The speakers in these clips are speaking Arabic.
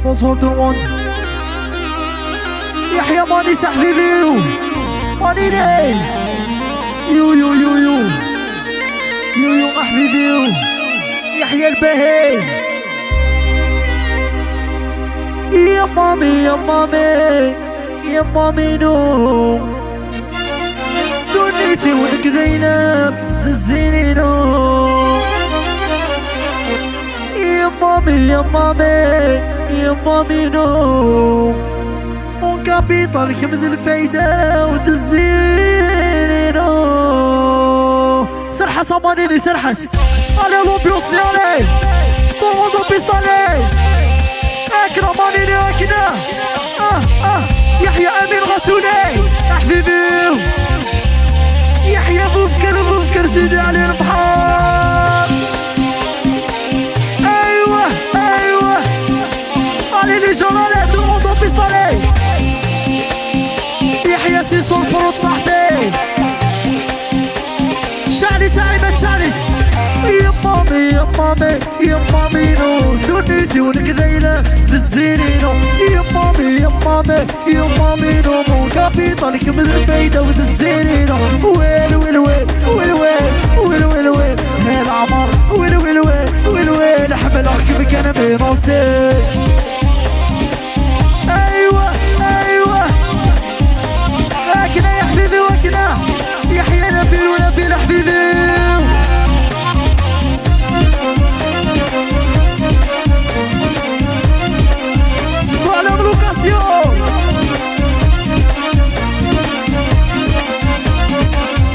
Bonsoir tout le monde. Yahya Mani حبيبي ماني لي يو يو يو يو يو يو حبيبي يحيى البهي. يا مامي يا مامي يا مامي نو دنيتي ولك زينب الزينينو. يا مامي يا مامي يا مامي نو مون كابيتال كمد الفايدة ودزينينو. سرحس امانيني سرحس علي لومبيوس علي طول موندو بيستالي اكرم امانيني اكنا يحيى امين غسولي حبيبي يحيى بوفكر سيدي علي البحر. ايوه ايوه علي لي جلالي طول موندو بيستالي يحيى سيسو البروت صاحبي شعلي تعيبة شعلي. يا مامي يا مامي يا مامي نو دنيتي ولك ذيلة بالزينينو. يا مامي يا مامي يا مامي نو مو كابيتال كمل الفايدة ودزينينو. ويل ويل ويل ويل ويل ويل ويل ويل هيل عمر ويل ويل ويل ويل ويل احمل احكمك انا بنصي. ايوه ايوه اكنا يا حبيبي واكنا يحيى نبيل ونبيل حبيبي. وعلى بلوكاسيون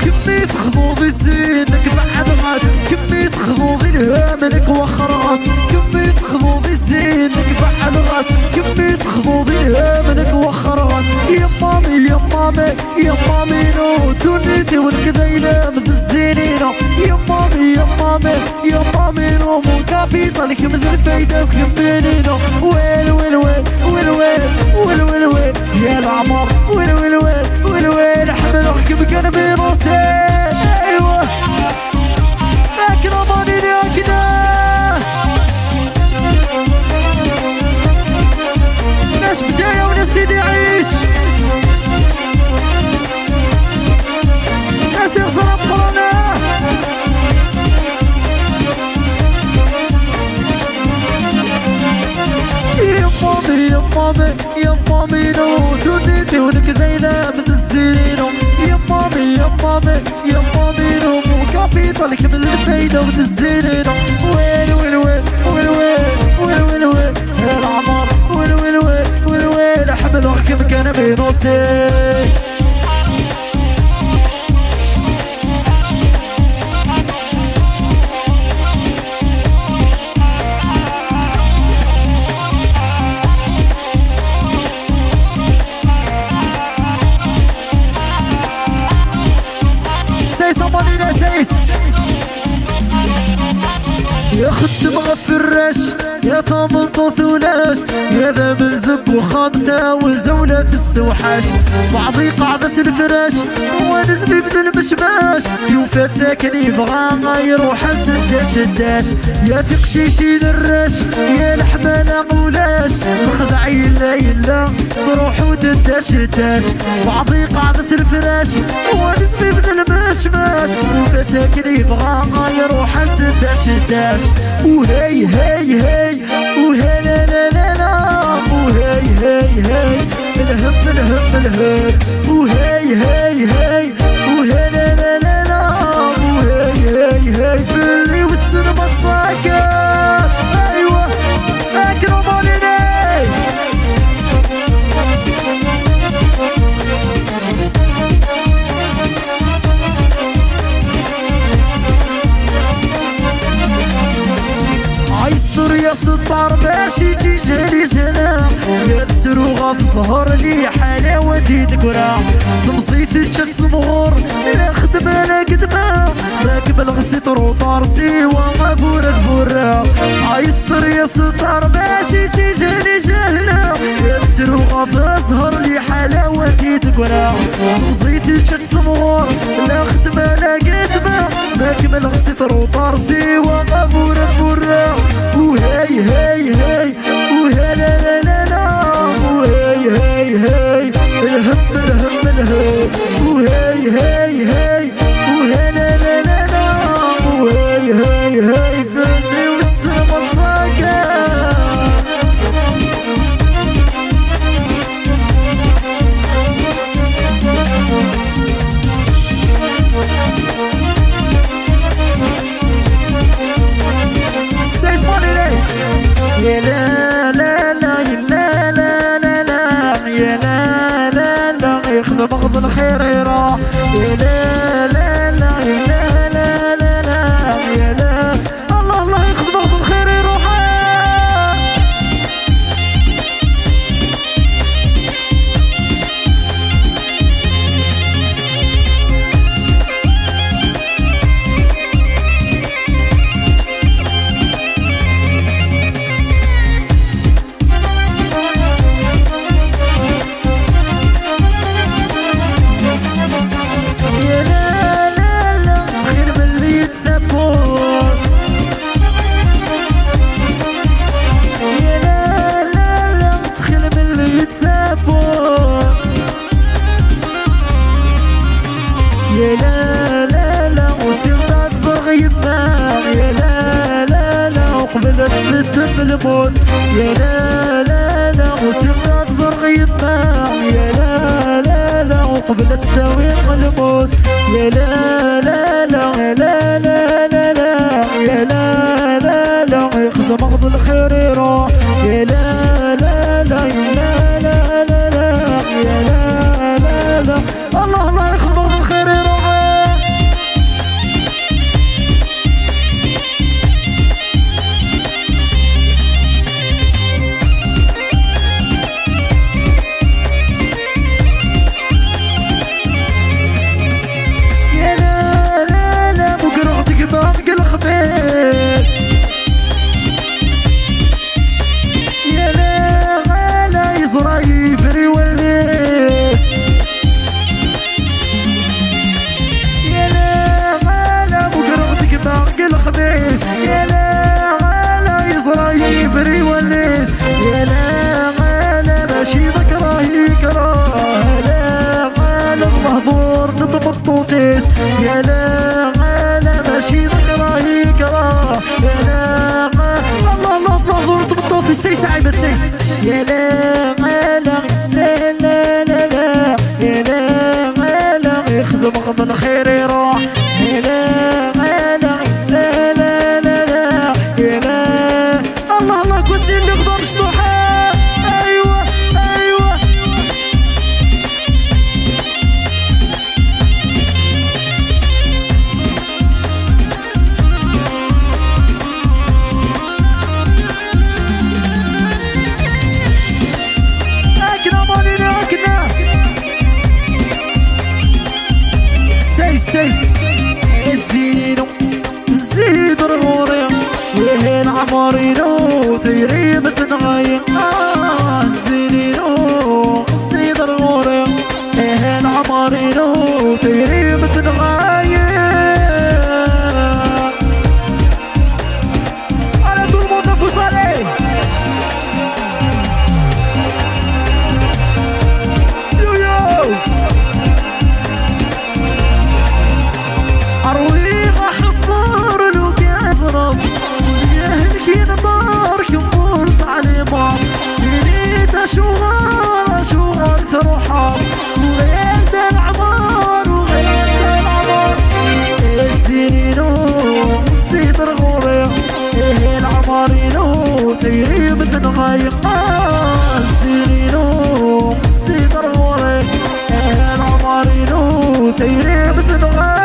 كمية خضوضي زينك بعد غاز كمية خضوضي الهامنك وخراس كمية خضوضي زينك بعد غاز كمية خضوضي الهامنك وخراس. يا مامي يا مامي يا مامي نو دنيتي والكذيلة من الزينينو. يا مامي يا مامي يا مامي نو مو كابيتال كمد الفايدة وكمينينو. ويل ويل ويل ويل ويل ويل ويل ويل يا العمر ويل ويل ويل ويل ويل احمل احكمك انا براسي. ايوه اكنا مانيني اكنا ناس بداية وناس سيدي عيش ناس يخسر ابطالنا. يا مامي يا مامي يا مامي نو دنيتي ولك ذيلة من الزينو. يا مامي يا مامي يا مامي نو مو كابيتال كمل الفايدة ودزينينو. ويل ويل ويل ويل ويل ويل ويل ويل يا العمر ويل ويل ويل ويل ويل احمل احكمك انا بنصي. يا خدم غفراش يا فم طوثولاش يا ذا من زب وخامته وزولة في السوحاش بعضي قاعدة الفراش ونزبي بدل المشماش يوفات ساكن يبغى يروح سداش الداش يا ثق شيشي دراش يا الحمالة مولاش مخدعي يلا يلا تروح وتداش الداش بعضي قاعدة الفراش ونزبي بدل المشماش يوفات ساكن يبغى يروح سداش الداش. وهي هي هي وهي لا لا لا لا وهي هي هي الهم الهم الهم وهي هي هي وهي لا لا لا لا وهي هي هي باللي والسينما تساكن. ايوه اكرم علينا عيسطر يا ستار باش يجي جالي جناح يا تروغة في ظهر لي حلاوة ديدكرا تمصيت الشمس المغور لا خدمة لا قدمة راكب الغسيط روطارسي وما بورد بورا عيسطر يا ستار باش يجي جالي جناح يا تروغة في ظهر لي حلاوة ديدكرا الفرا زيتي جات المغور لا خدمة لا قدمة ما كمل غسيت روطار سيوا غابورة برا وهاي هاي هاي وها لا لا لا لا وهاي هاي هاي الهم الهم الهم وهاي هاي هاي وها لا لا لا لا وهاي هاي هاي فني والسما صاقة يا لا لا لا يا لا لا لا لا يا لا لا لا يخدم غض الخير يروح يا لا لا لا يا لا لا لا لا يا لا الله الله يخدم غض الخير يروح يا لا لا لا وصرت صغير يا لا لا لا وقبلت تدم الموت يا لا لا لا وصرت صغير يا لا لا لا وقبلت تستويق الموت يا لا لا لا يا لا لا لا لا يا لا لا لا يخدم غض الخير يروح يا لا لا لا يا لا لا لا لا يا لا لا لا الله الله يخدم غض الخير يروح يا لا غالا يزرعي فري والناس يا لا غالا بقرغتك باقي الخبيث يا لا غالا يزرعي فري والناس يا لا غالا ماشي ذكراه يكره لا غالا المهضور نطبطوطيس يا لا غالا ماشي ذكراه يكره يا لا الله الله الله تبطل في السيس عيبة سي يا لا لا لا لا لا لا يا لا لا يخدم غض الخير يروح يا لا لا لا لا لا لا يا لا الله الله كوسي اللي غضب شطوحة ايوه ايوه سيس الزينو زيد الغورية وهين عمارينو تيريب تنغاية الزينو زيد الغورية وهين عمارينو تيريب تنغاية أنا طول موتا فوصالي يو يو أرويق أحبار لو كأضرب يهلكي نطار كمبور علي باب يريد أشوغار ثروحات وغير العمار وغير العمار الزينو الزيد الغوري إيه العمارينو تيريب تنغايق الزينو الزيد الغوري إيه العمارينو تيريب تنغايق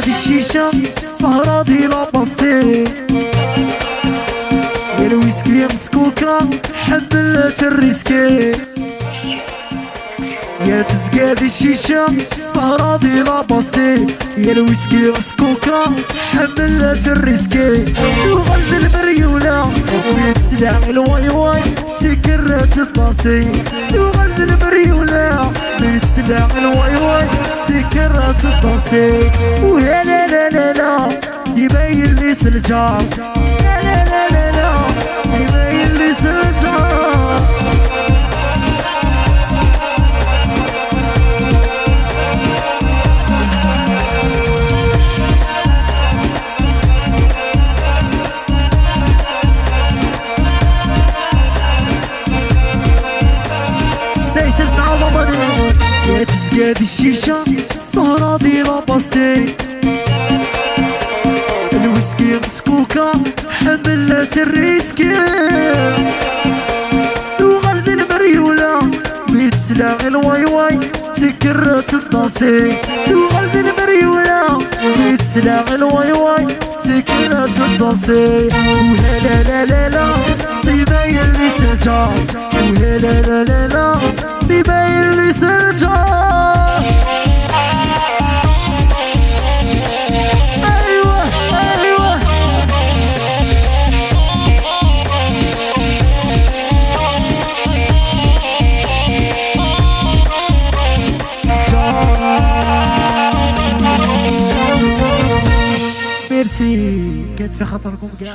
تزقاد الشيشة السهرة دي لاباستي يا الويسكي مسكوكة حملت الريسكي يا تزقاد الشيشة السهرة دي لاباستي يا الويسكي مسكوكة حملت الريسكي وغلد البريولة ويتسلع الواي واي تكرت الطاسي وغلد البريولة ويتسلع الواي واي تكرت الطاسي ولا لا لا لا لا يبين لي سلجار لا لا لا لا لا يبين لي سلجار يا تزقاد الشيشة السهرة دي لاباستي الويسكي مسكوكة حملت الريسكي وغلد المريولة بيتسلع الواي واي تكرت الطاسي وغلد المريولة بيتسلع الواي واي تكرت الطاسي ولا لا لا لا لا يبين لي سجار ولا لا لا لا لا يبين لي سجار ايوه ايوه ميرسي كانت في خاطركم كاع.